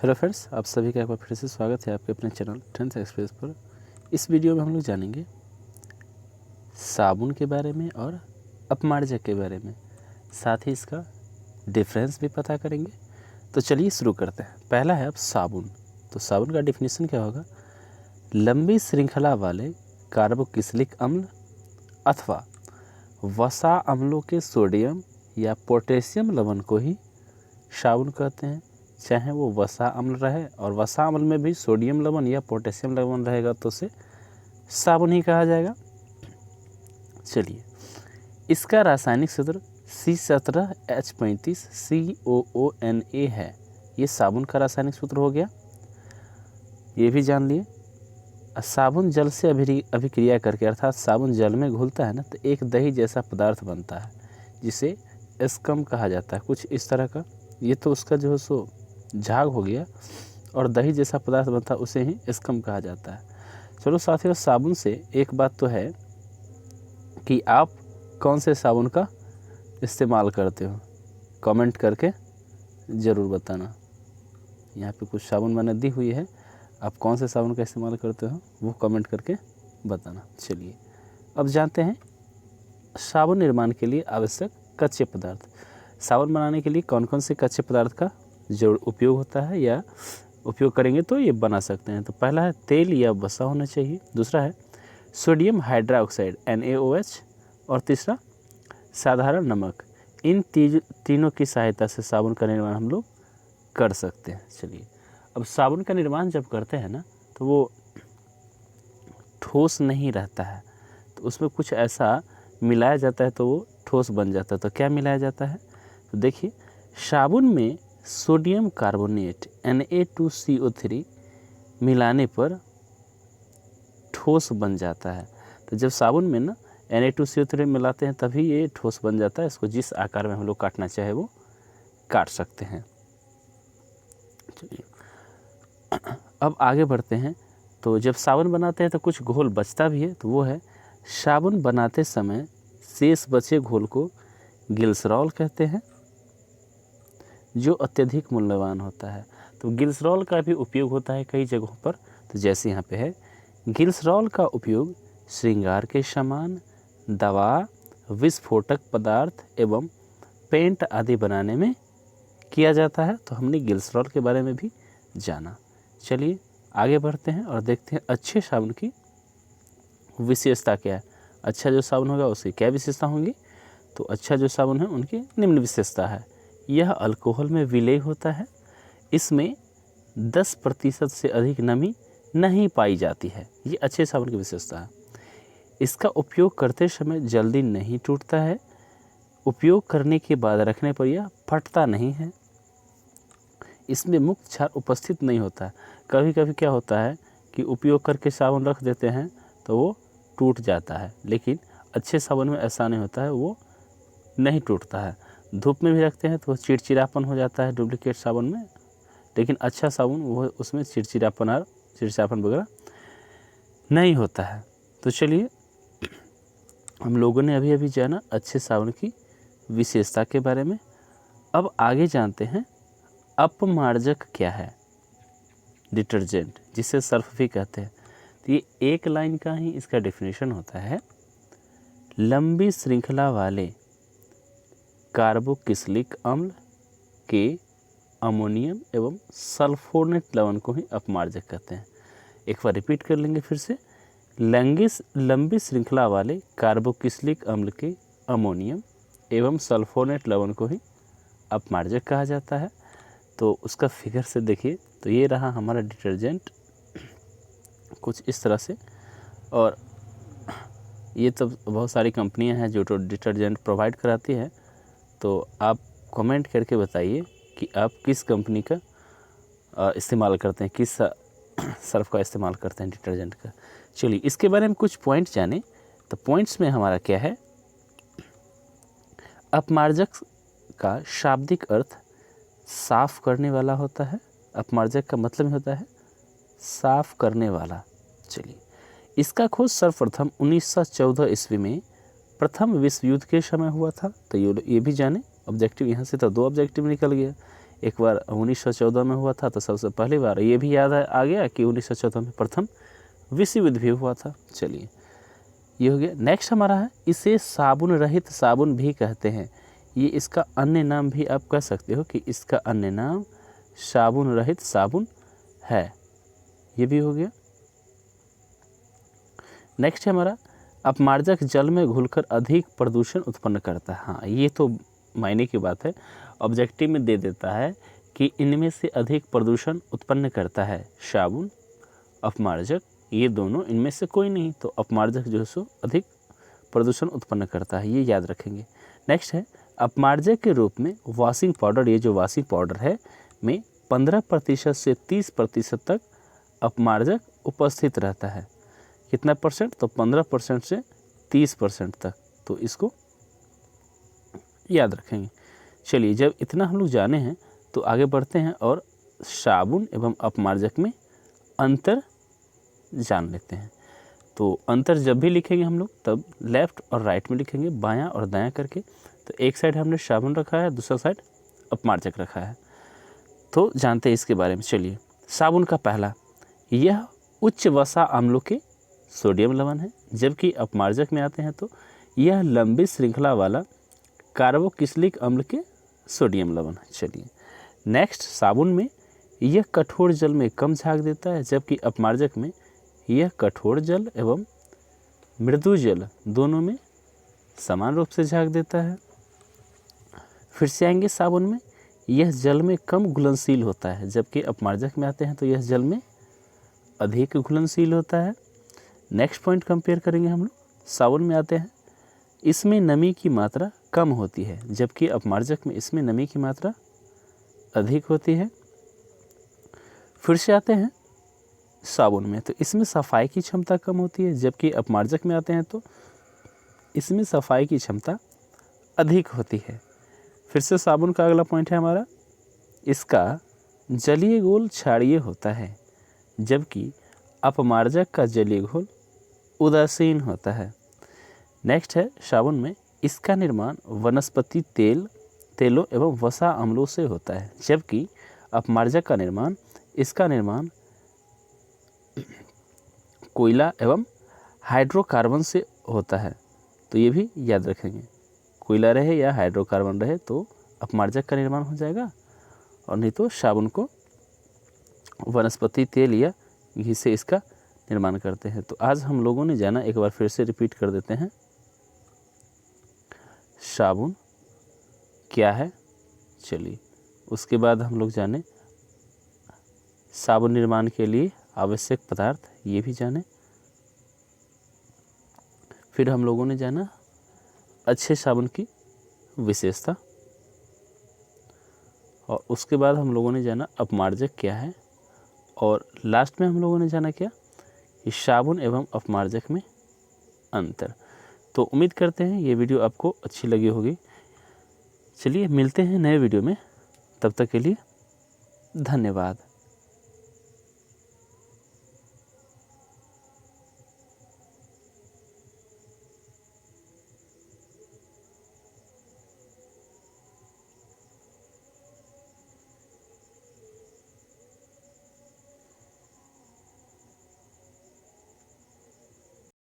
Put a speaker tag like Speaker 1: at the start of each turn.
Speaker 1: Hello friends, आप सभी का एक बार फिर से स्वागत है आपके अपने चैनल ट्रेंड्स एक्सप्रेस पर। इस वीडियो में हम लोग जानेंगे साबुन के बारे में और अपमार्जक के बारे में, साथ ही इसका डिफरेंस भी पता करेंगे। तो चलिए शुरू करते हैं। पहला है अब साबुन। तो साबुन का डिफिनीशन क्या होगा? लंबी श्रृंखला वाले कार्बोक्सिलिक अम्ल अथवा वसा अम्लों के सोडियम या पोटेशियम लवण को ही साबुन कहते हैं। चाहे वो वसा अम्ल रहे, और वसा अम्ल में भी सोडियम लवण या पोटेशियम लवण रहेगा तो उसे साबुन ही कहा जाएगा। चलिए, इसका रासायनिक सूत्र C17H35COONA है। ये साबुन का रासायनिक सूत्र हो गया, ये भी जान लिए। साबुन जल से अभिक्रिया करके, अर्थात साबुन जल में घुलता है ना, तो एक दही जैसा पदार्थ बनता है जिसे स्कम कहा जाता है, कुछ इस तरह का। ये तो उसका जो है सो झाग हो गया, और दही जैसा पदार्थ बनता है उसे ही स्कम कहा जाता है। चलो साथियों, साबुन से एक बात तो है कि आप कौन से साबुन का इस्तेमाल करते हो, कमेंट करके ज़रूर बताना। यहाँ पे कुछ साबुन मैंने दी हुई है, आप कौन से साबुन का इस्तेमाल करते हो वो कमेंट करके बताना। चलिए अब जानते हैं साबुन निर्माण के लिए आवश्यक कच्चे पदार्थ। साबुन बनाने के लिए कौन कौन से कच्चे पदार्थ का जो उपयोग होता है या उपयोग करेंगे तो ये बना सकते हैं। तो पहला है तेल या वसा होना चाहिए, दूसरा है सोडियम हाइड्रोक्साइड NaOH, और तीसरा साधारण नमक। इन तीनों की सहायता से साबुन का निर्माण हम लोग कर सकते हैं। चलिए, अब साबुन का निर्माण जब करते हैं ना, तो वो ठोस नहीं रहता है, तो उसमें कुछ ऐसा मिलाया जाता है तो वो ठोस बन जाता है। तो क्या मिलाया जाता है? तो देखिए, साबुन में सोडियम कार्बोनेट Na2CO3 मिलाने पर ठोस बन जाता है। तो जब साबुन में ना Na2CO3 मिलाते हैं तभी ये ठोस बन जाता है। इसको जिस आकार में हम लोग काटना चाहे वो काट सकते हैं। चलिए अब आगे बढ़ते हैं। तो जब साबुन बनाते हैं तो कुछ घोल बचता भी है, तो वो है साबुन बनाते समय शेष बचे घोल को ग्लिसरॉल कहते हैं, जो अत्यधिक मूल्यवान होता है। तो ग्लिसरॉल का भी उपयोग होता है कई जगहों पर। तो जैसे यहाँ पे है, ग्लिसरॉल का उपयोग श्रृंगार के सामान, दवा, विस्फोटक पदार्थ एवं पेंट आदि बनाने में किया जाता है। तो हमने ग्लिसरॉल के बारे में भी जाना। चलिए आगे बढ़ते हैं और देखते हैं अच्छे साबुन की विशेषता क्या है। अच्छा जो साबुन होगा उसकी क्या विशेषता होंगी? तो अच्छा जो साबुन है उनकी निम्न विशेषता है। यह अल्कोहल में विलेय होता है, इसमें 10% से अधिक नमी नहीं पाई जाती है। ये अच्छे साबुन की विशेषता है। इसका उपयोग करते समय जल्दी नहीं टूटता है, उपयोग करने के बाद रखने पर यह फटता नहीं है, इसमें मुक्त क्षार उपस्थित नहीं होता है। कभी कभी क्या होता है कि उपयोग करके साबुन रख देते हैं तो वो टूट जाता है, लेकिन अच्छे साबुन में ऐसा नहीं होता है, वो नहीं टूटता है। धूप में भी रखते हैं तो चिड़चिड़ापन हो जाता है डुप्लीकेट साबुन में, लेकिन अच्छा साबुन वो उसमें चिड़चिड़ापन वगैरह नहीं होता है। तो चलिए, हम लोगों ने अभी जाना अच्छे साबुन की विशेषता के बारे में। अब आगे जानते हैं अपमार्जक क्या है। डिटर्जेंट, जिसे सर्फ भी कहते हैं। तो ये एक लाइन का ही इसका डेफिनेशन होता है, लंबी श्रृंखला वाले कार्बोक्सिलिक अम्ल के अमोनियम एवं सल्फोनेट लवण को ही अपमार्जक कहते हैं। एक बार रिपीट कर लेंगे फिर से, लंबी श्रृंखला वाले कार्बोक्सिलिक अम्ल के अमोनियम एवं सल्फोनेट लवण को ही अपमार्जक कहा जाता है। तो उसका फिगर से देखिए, तो ये रहा हमारा डिटर्जेंट कुछ इस तरह से। और ये तो बहुत सारी कंपनियां हैं जो डिटर्जेंट प्रोवाइड कराती है। तो आप कमेंट करके बताइए कि आप किस कंपनी का इस्तेमाल करते हैं, किस सर्फ का इस्तेमाल करते हैं डिटर्जेंट का। चलिए इसके बारे में कुछ पॉइंट जाने। तो पॉइंट्स में हमारा क्या है, अपमार्जक का शाब्दिक अर्थ साफ करने वाला होता है। अपमार्जक का मतलब ही होता है साफ करने वाला। चलिए, इसका खोज सर्वप्रथम 1914 ईस्वी में प्रथम विश्व युद्ध के समय हुआ था। तो ये भी जाने। ऑब्जेक्टिव यहाँ से तो 2 ऑब्जेक्टिव निकल गया। एक बार 1914 में हुआ था, तो सबसे पहली बार ये भी याद आ गया कि 1914 में प्रथम विश्व युद्ध भी हुआ था। चलिए ये हो गया। नेक्स्ट हमारा है, इसे साबुन रहित साबुन भी कहते हैं। ये इसका अन्य नाम भी आप कह सकते हो कि इसका अन्य नाम साबुन रहित साबुन है। ये भी हो गया। नेक्स्ट है हमारा, अपमार्जक जल में घुलकर अधिक प्रदूषण उत्पन्न करता है। हाँ, ये तो मायने की बात है, ऑब्जेक्टिव में दे देता है कि इनमें से अधिक प्रदूषण उत्पन्न करता है साबुन, अपमार्जक, ये दोनों इनमें से कोई नहीं। तो अपमार्जक जो है सो अधिक प्रदूषण उत्पन्न करता है, ये याद रखेंगे। नेक्स्ट है, अपमार्जक के रूप में वॉशिंग पाउडर, ये जो वॉशिंग पाउडर है में 15% से 30% तक अपमार्जक उपस्थित रहता है। कितना परसेंट? तो 15% से 30% तक। तो इसको याद रखेंगे। चलिए, जब इतना हम लोग जाने हैं तो आगे बढ़ते हैं और साबुन एवं अपमार्जक में अंतर जान लेते हैं। तो अंतर जब भी लिखेंगे हम लोग तब लेफ़्ट और राइट में लिखेंगे, बायां और दायां करके। तो एक साइड हमने साबुन रखा है, दूसरा साइड अपमार्जक रखा है। तो जानते हैं इसके बारे में। चलिए, साबुन का पहला, यह उच्च वसा अम्लों के सोडियम लवण है, जबकि अपमार्जक में आते हैं तो यह लंबी श्रृंखला वाला कार्बोक्सिलिक अम्ल के सोडियम लवण है। चलिए नेक्स्ट, साबुन में यह कठोर जल में कम झाग देता है, जबकि अपमार्जक में यह कठोर जल एवं मृदु जल दोनों में समान रूप से झाग देता है। फिर से आएंगे, साबुन में यह जल में कम घुलनशील होता है, जबकि अपमार्जक में आते हैं तो यह जल में अधिक घुलनशील होता है। नेक्स्ट पॉइंट कंपेयर करेंगे हम लोग, साबुन में आते हैं, इसमें नमी की मात्रा कम होती है, जबकि अपमार्जक में इसमें नमी की मात्रा अधिक होती है। फिर से आते हैं साबुन में, तो इसमें सफाई की क्षमता कम होती है, जबकि अपमार्जक में आते हैं तो इसमें सफाई की क्षमता अधिक होती है। फिर से साबुन का अगला पॉइंट है हमारा, इसका जलीय घोल क्षारीय होता है, जबकि अपमार्जक का जलीय घोल उदासीन होता है। नेक्स्ट है, साबुन में इसका निर्माण वनस्पति तेलों एवं वसा अम्लों से होता है, जबकि अपमार्जक का निर्माण कोयला एवं हाइड्रोकार्बन से होता है। तो ये भी याद रखेंगे, कोयला रहे या हाइड्रोकार्बन रहे तो अपमार्जक का निर्माण हो जाएगा, और नहीं तो साबुन को वनस्पति तेल या घी से इसका निर्माण करते हैं। तो आज हम लोगों ने जाना, एक बार फिर से रिपीट कर देते हैं, साबुन क्या है। चलिए उसके बाद हम लोग जाने साबुन निर्माण के लिए आवश्यक पदार्थ, ये भी जाने। फिर हम लोगों ने जाना अच्छे साबुन की विशेषता, और उसके बाद हम लोगों ने जाना अपमार्जक क्या है, और लास्ट में हम लोगों ने जाना क्या, कि साबुन एवं अपमार्जक में अंतर। तो उम्मीद करते हैं ये वीडियो आपको अच्छी लगी होगी। चलिए मिलते हैं नए वीडियो में, तब तक के लिए धन्यवाद।